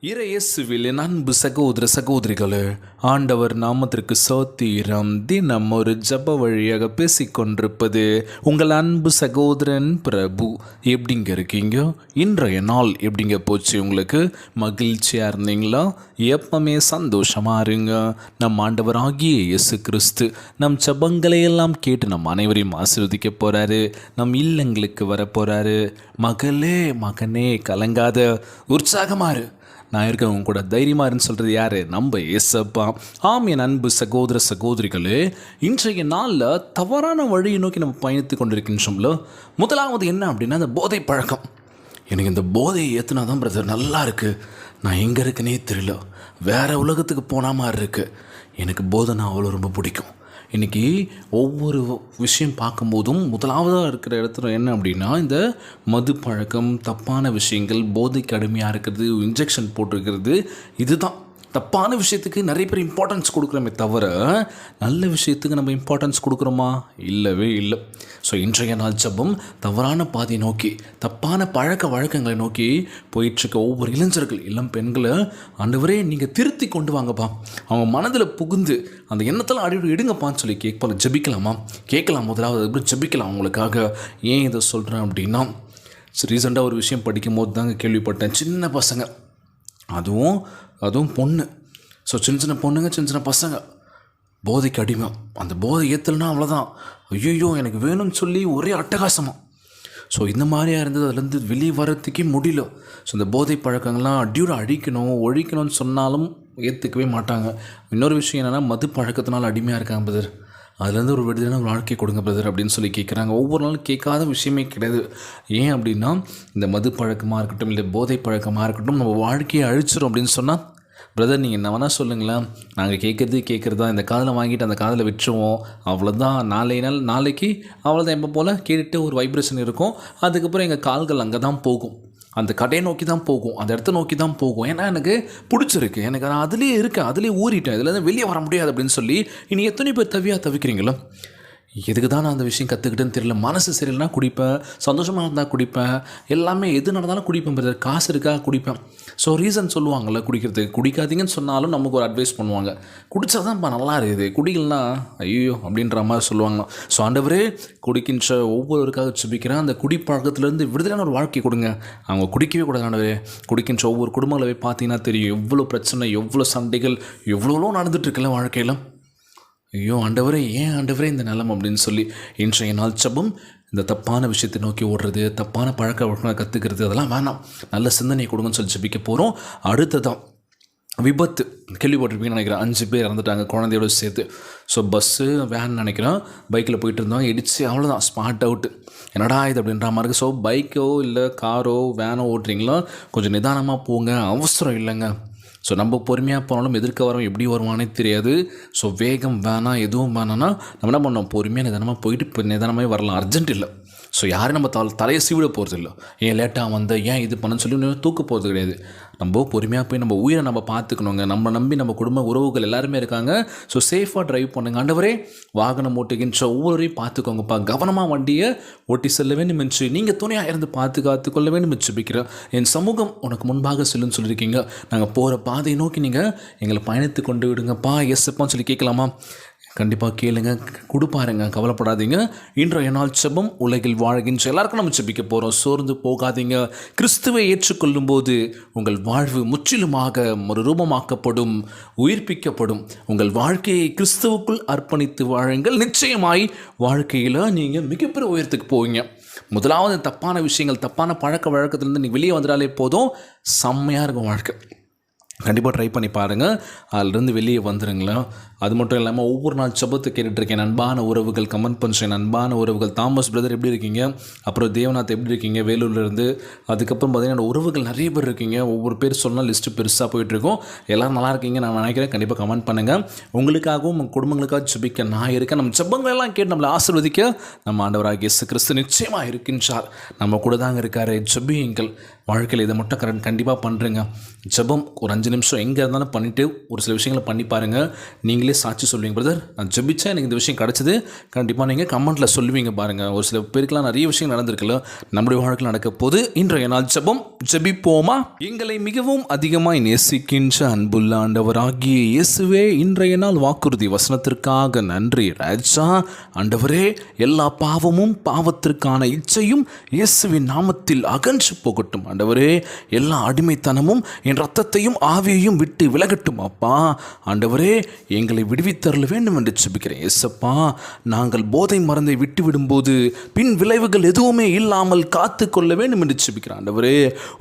இயேசுவில் என் அன்பு சகோதர சகோதரிகளே, ஆண்டவர் நாமத்திற்கு சோத்திரம். தினம் ஒரு ஜப வழியாக பேசிக்கொண்டிருப்பது உங்கள் அன்பு சகோதரன் பிரபு. எப்படிங்க இருக்கீங்க? இன்றைய நாள் எப்படிங்க போச்சு? உங்களுக்கு மகிழ்ச்சியாக இருந்தீங்களா? எப்பவுமே சந்தோஷமாக இருங்க. நம் ஆண்டவராகிய இயேசு கிறிஸ்து நம் ஜபங்களை எல்லாம் கேட்டு நம் அனைவரையும் ஆசீர்வதிக்க போகிறாரு. நம் இல்லங்களுக்கு வர போகிறாரு. மகளே மகனே கலங்காத, உற்சாகமாறு, நான் இருக்கவங்க கூட தைரியமாக இருன்னு சொல்கிறது யார்? நம்ம ஏசப்பா. ஆம் என் அன்பு சகோதர சகோதரிகளே, இன்றைய நாளில் தவறான வழியை நோக்கி நம்ம பயணித்து கொண்டிருக்கின்றோம்ல. முதலாவது என்ன அப்படின்னா, அந்த போதை பழக்கம். எனக்கு இந்த போதையை ஏற்றுனா தான் பிரதர் நல்லா இருக்குது, நான் எங்கே இருக்குன்னே தெரியல, வேறு உலகத்துக்கு போன மாதிரி இருக்குது, எனக்கு போதைனா அவ்வளோ ரொம்ப பிடிக்கும். இன்றைக்கி ஒவ்வொரு விஷயம் பார்க்கும்போதும் முதலாவதாக இருக்கிற இடத்துல என்ன அப்படின்னா, இந்த மது பழக்கம், தப்பான விஷயங்கள், போதைக்கு அடிமையாக இருக்கிறது, இன்ஜெக்ஷன் போட்டிருக்கிறது, இதுதான் தப்பான விஷயத்துக்கு நிறைய பேர் இம்பார்ட்டன்ஸ் கொடுக்குறோமே தவிர நல்ல விஷயத்துக்கு நம்ம இம்பார்ட்டன்ஸ் கொடுக்குறோமா? இல்லவே இல்லை. ஸோ இன்றைய நாள் ஜபம் தவறான பாதையை நோக்கி, தப்பான பழக்க வழக்கங்களை நோக்கி போயிட்டுருக்க ஒவ்வொரு இளைஞர்கள், இளம் பெண்களை ஆண்டவரே நீங்கள் திருத்தி கொண்டு வாங்கப்பா, அவங்க மனதில் புகுந்து அந்த எண்ணத்தில் அடி எடுங்கப்பான்னு சொல்லி ஜபிக்கலாமா? கேட்கலாம். முதலாவது எப்படி ஜபிக்கலாம் அவங்களுக்காக. ஏன் இதை சொல்கிறேன் அப்படின்னா, ரீசெண்டாக ஒரு விஷயம் படிக்கும் போது தாங்க கேள்விப்பட்டேன். சின்ன பசங்க, அதுவும் பொண்ணு, ஸோ சின்ன சின்ன பொண்ணுங்க, சின்ன சின்ன பசங்க போதைக்கு அடிமை. அந்த போதை ஏற்றலைன்னா அவ்வளோதான், ஐயோ எனக்கு வேணும்னு சொல்லி ஒரே அட்டகாசமாக. ஸோ இந்த மாதிரியாக இருந்தது, அதுலேருந்து வெளியே வரத்துக்கே முடியல. ஸோ இந்த போதை பழக்கங்கள்லாம் அடியோட ஒழிக்கணும்னு சொன்னாலும் ஏற்றுக்கவே மாட்டாங்க. இன்னொரு விஷயம் என்னென்னா, மது பழக்கத்தினால அடிமையாக இருக்காங்க பிரதர், அதுலேருந்து ஒரு விடுதலையான வாழ்க்கை கொடுங்க பிரதர் அப்படின்னு சொல்லி கேட்குறாங்க. ஒவ்வொரு நாளும் கேட்காத விஷயமே கிடையாது. ஏன் அப்படின்னா, இந்த மது பழக்கமாக இருக்கட்டும், இல்லை போதை பழக்கமாக இருக்கட்டும், நம்ம வாழ்க்கையை அழிச்சிடும் அப்படின்னு சொன்னால், பிரதர் நீங்கள் என்ன வேணால் சொல்லுங்களேன், நாங்கள் கேட்குறதா, இந்த காதில் வாங்கிட்டு அந்த காதில் விட்டுருவோம், அவ்வளோதான். நாளைக்கு அவ்வளோதான். எப்போ போல் கேட்டுட்டு ஒரு வைப்ரேஷன் இருக்கும், அதுக்கப்புறம் எங்கள் கால்கள் அங்கே தான் போகும், அந்த கடையை நோக்கி தான் போகும், அந்த இடத்த நோக்கி தான் போகும். ஏன்னா எனக்கு பிடிச்சிருக்கு, எனக்கு நான் அதுலேயே இருக்கேன், அதுலேயே ஊறிட்டேன், இதுலேருந்து வெளியே வர முடியாது அப்படின்னு சொல்லி இனி எத்தனை பேர் தவிக்கிறீங்களோ? எதுக்கு தான் நான் அந்த விஷயம் கற்றுக்கிட்டேன்னு தெரியல. மனசு சரியில்லைனா குடிப்பேன், சந்தோஷமாக இருந்தால் குடிப்பேன், எல்லாமே எது நடந்தாலும் குடிப்பேன் பிரதர், காசு இருக்கா குடிப்பேன். ஸோ ரீசன் சொல்லுவாங்கள்ல குடிக்கிறதுக்கு. குடிக்காதீங்கன்னு சொன்னாலும் நமக்கு ஒரு அட்வைஸ் பண்ணுவாங்க, குடித்தா தான்ப்பா நல்லா இருக்குது, குடிக்கலனா ஐயோ அப்படின்ற மாதிரி சொல்லுவாங்க. ஸோ ஆண்டவரே, குடிக்கின்ற ஒவ்வொருவருக்காக ஜெபிக்கிறேன், அந்த குடிப்பழக்கத்துலேருந்து விடுதலையான ஒரு வாழ்க்கை கொடுங்க. அவங்க குடிக்கவே கூடாது ஆண்டவரே. குடிக்கின்ற ஒவ்வொரு குடும்பங்களை பார்த்தீங்கன்னா தெரியும், எவ்வளோ பிரச்சனை, எவ்வளோ சண்டைகள், எவ்வளோ நடந்துகிட்ருக்குல்ல வாழ்க்கையில். ஐயோ ஆண்டவரே, ஏன் ஆண்டவரே இந்த நிலம் அப்படின்னு சொல்லி இன்றைய நாள் ஜெபம் இந்த தப்பான விஷயத்தை நோக்கி ஓடுறது, தப்பான பழக்க வழக்கங்களை கற்றுக்கிறது, அதெல்லாம் வேணாம். நல்ல சிந்தனை கொடுங்கன்னு சொல்லி ஜெபிக்க போகிறோம். அடுத்ததான் விபத்து. கேள்விப்பட்டிருப்பீங்கன்னு நினைக்கிறேன், 5 பேர் இறந்துட்டாங்க குழந்தையோடு சேர்த்து. ஸோ பஸ்ஸு வேன் நினைக்கிறேன், பைக்கில் போயிட்டு இருந்தவங்க இடித்து அவ்வளோதான், ஸ்பாட் அவுட்டு. என்னடா இது அப்படின்ற மாதிரி இருக்குது. ஸோ பைக்கோ இல்லை காரோ வேனோ ஓட்டுறீங்களோ கொஞ்சம் நிதானமாக போங்க, அவசரம் இல்லைங்க. ஸோ நம்ம பொறுமையாக போனாலும் எதிர்க்க வரோம் எப்படி வருவானே தெரியாது. ஸோ வேகம் வேணாம், எதுவும் வேணான்னா நம்ம என்ன பண்ணோம், பொறுமையாக நிதானமாக போயிட்டு இப்போ நிதானமாக வரலாம், அர்ஜென்ட் இல்லை. ஸோ யாரும் நம்ம தலையை சீவிட போகிறது இல்லை, ஏன் லேட்டாக வந்த, ஏன் இது பண்ணன்னு சொல்லி தூக்க போகிறது கிடையாது. நம்ம பொறுமையாக போய் நம்ம உயிரை நம்ம பார்த்துக்கணுங்க. நம்ம நம்பி நம்ம குடும்ப உறவுகள் எல்லாருமே இருக்காங்க. ஸோ சேஃபாக ட்ரைவ் பண்ணுங்க. ஆண்டவரே, வாகனம் ஓட்டுகின்ற ஒவ்வொருவரையும் பார்த்துக்கோங்கப்பா, கவனமாக வண்டியை ஓட்டி செல்ல வேண்டும் என்று நீங்கள் துணையாக இருந்து பாதுகாத்து கொள்ள வேண்டும் என்று ஜெபிக்கிறேன். என் சமூகம் உனக்கு முன்பாக செல்லுன்னு சொல்லியிருக்கீங்க, நாங்கள் போகிற பாதையை நோக்கி நீங்கள் எங்களை பயணித்து கொண்டு விடுங்கப்பா, எஸ்ப்பான்னு சொல்லி கேட்கலாமா? கண்டிப்பாக கேளுங்க, கொடுப்பாருங்க, கவலைப்படாதீங்க. இன்றைய நாள் ஜெபம் உலகில் வாழ்கின்ற எல்லாருக்கும் நம்ம ஜெபிக்க போகிறோம். சோர்ந்து போகாதீங்க. கிறிஸ்துவை ஏற்றுக்கொள்ளும் போது உங்கள் வாழ்வு முற்றிலுமாக ஒரு ரூபமாக்கப்படும், உயிர்ப்பிக்கப்படும். உங்கள் வாழ்க்கையை கிறிஸ்துவுக்குள் அர்ப்பணித்து வாழுங்கள். நிச்சயமாய் வாழ்க்கையில் நீங்கள் மிகப்பெரிய உயரத்துக்கு போவீங்க. முதலாவது தப்பான விஷயங்கள், தப்பான பழக்க வழக்கத்துலேருந்து நீங்கள் வெளியே வந்துடாலே போதும், செம்மையாக இருக்கும் வாழ்க்கை. கண்டிப்பாக ட்ரை பண்ணி பாருங்கள், அதிலிருந்து வெளியே வந்துடுங்களா. அது மட்டும் இல்லாமல் ஒவ்வொரு நாள் ஜெபத்தை கேட்டுட்ருக்கேன். அன்பான உறவுகள் கமெண்ட் பண்ணுறேன். அன்பான உறவுகள், தாமஸ் பிரதர் எப்படி இருக்கீங்க, அப்புறம் தேவநாத் எப்படி இருக்கீங்க வேலூர்லேருந்து, அதுக்கப்புறம் பார்த்தீங்கன்னா உறவுகள் நிறைய பேர் இருக்கீங்க. ஒவ்வொரு பேர் சொன்னால் லிஸ்ட்டு பெருசாக போயிட்டுருக்கோம். எல்லோரும் நல்லா இருக்கீங்க நான் நினைக்கிறேன். கண்டிப்பாக கமெண்ட் பண்ணுங்கள். உங்களுக்காகவும் உங்கள் குடும்பங்களுக்காக ஜெபிக்க நான் இருக்கேன். நம்ம ஜெபங்களெல்லாம் கேட்டு நம்மளை ஆசீர்வதிக்க நம்ம ஆண்டவராகிய இயேசு கிறிஸ்து நிச்சயமாக இருக்கின்றார், நம்ம கூட தாங்க இருக்கார். ஜெபியுங்கள். வாழ்க்கையில் இதை மட்டும் கண்டிப்பாக பண்ணுறேங்க. ஜெபம் ஒரு 5 நிமிஷம் எங்கே இருந்தாலும் பண்ணிவிட்டு ஒரு சில விஷயங்களை பண்ணி பாருங்கள். நீங்களே நீங்களே சாட்சி சொல்லுவீங்க பிரதர், நான் ஜெபிச்சா எனக்கு இந்த விஷயம் கிடச்சிது, கண்டிப்பாக நீங்கள் கமெண்ட்டில் சொல்லுவீங்க பாருங்கள். ஒரு சில பேருக்குலாம் நிறைய விஷயம் நடந்திருக்குல்ல, நம்முடைய வாழ்க்கையில் நடக்க போது. இன்றைய நாள் ஜெபம் ஜெபிப்போமா? எங்களை மிகவும் அதிகமாய் நேசிக்கின்ற அன்புள்ள ஆண்டவராகிய இயேசுவே, இன்றைய நாள் வாக்குறுதி வசனத்திற்காக நன்றி ராஜா. ஆண்டவரே, எல்லா பாவமும் பாவத்திற்கான இச்சையும் இயேசுவின் நாமத்தில் அகன்று போகட்டும். ஆண்டவரே, எல்லா அடிமைத்தனமும் என் ரத்தத்தையும் ஆவியையும் விட்டு விலகட்டும் அப்பா. ஆண்டவரே, எங்களை விடுவித்தருள வேண்டும் என்று ஜெபிக்கிறேன். இயேசப்பா, நாங்கள் போதை மருந்தை விட்டு விடும்போது பின் விளைவுகள் எதுவுமே இல்லாமல் காத்து கொள்ள வேண்டும் என்று ஜெபிக்கிறேன். ஆண்டவரே,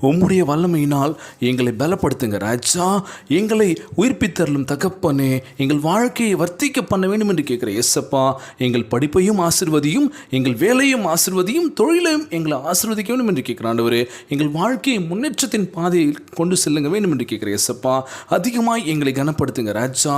உம்முடைய வல்லமையினால் எங்களை பலப்படுத்துங்க ராஜா. எங்களை உயிர்ப்பித்தருளும் தகப்பனே, எங்கள் வாழ்க்கையை வர்த்திக்க பண்ண வேண்டும் என்று கேட்கிறேன். இயேசப்பா, எங்கள் படிப்பையும் ஆசீர்வதியும், எங்கள் வேலையும் ஆசீர்வதியும், தொழிலையும் எங்களை ஆசீர்வதிக்க வேண்டும் என்று கேட்கிறேன். ஆண்டவரே, எங்கள் வாழ்க்கையை முன்னேற்றத்தின் பாதையில் கொண்டு செல்லுங்க வேண்டும் என்று கேட்கிறேன். இயேசப்பா, அதிகமாய் எங்களை கனப்படுத்துங்க ராஜா.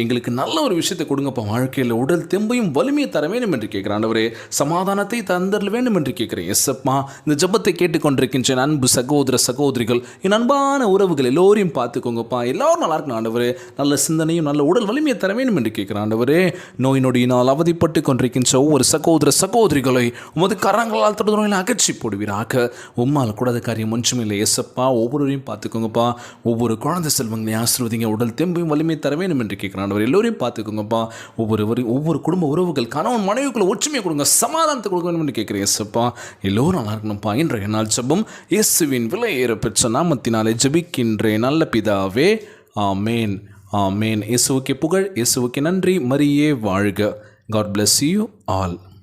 எங்களுக்கு நல்ல ஒரு விஷயத்தை கொடுங்கப்பா. வாழ்க்கையில் உடல் தெம்பையும் வலிமையை தர வேண்டும் என்று கேட்கிறேன். ஆண்டவரே, சமாதானத்தை தந்தரல வேண்டும் என்று கேட்கிறேன். இயேசப்பா, இந்த ஜெபத்தை கேட்டுக்கொண்டிருக்கின்ற அன்பு சகோதர சகோதரிகள், என் அன்பான உறவுகள் எல்லோரையும் பார்த்துக்கோங்கப்பா. எல்லாரும் நல்லா இருக்கணும் ஆண்டவரே. நல்ல சிந்தனையும் நல்ல உடல் வலிமையை தர வேண்டும் என்று கேட்கிறேன். ஆண்டவரே, நோய் நொடியினால் அவதிப்பட்டு கொண்டிருக்கின்ற ஒவ்வொரு சகோதர சகோதரிகளை உமது கரங்களால் தொடர்ந்து அகற்றி போடுவீராக. உம்மால் கூடாத காரியம் ஒன்றுமில்லை. இயேசப்பா, ஒவ்வொருவரையும் பார்த்துக்கோங்கப்பா. ஒவ்வொரு குழந்தை செல்வங்களையும் ஆசீர்வதிங்க. உடல் தெம்பையும் வலிமையை தர வேண்டும் என்று கேட்கிறேன். ஆண்டவரே, எல்லோரையும் பார்த்துக்கோங்கப்பா. ஒவ்வொரு குடும்ப உறவுகள், கணவன் மனைவிக்குள்ள ஒற்றுமையை கொடுங்க, சமாதானத்தை கொடுக்க வேண்டும் என்று கேட்கிறேன். இயேசப்பா, எல்லோரும் நல்லா இருக்கணும்ப்பா. இன்றைய நாள் ஜெபம் இயேசுவின் விலையேற பெற்ற நாமத்தினாலே ஜெபிக்கின்றேன் நல்ல பிதாவே, ஆமேன் ஆமேன். இயேசுவுக்கே புகழ், இயேசுவுக்கே நன்றி. மரியே வாழ்க. God bless you all.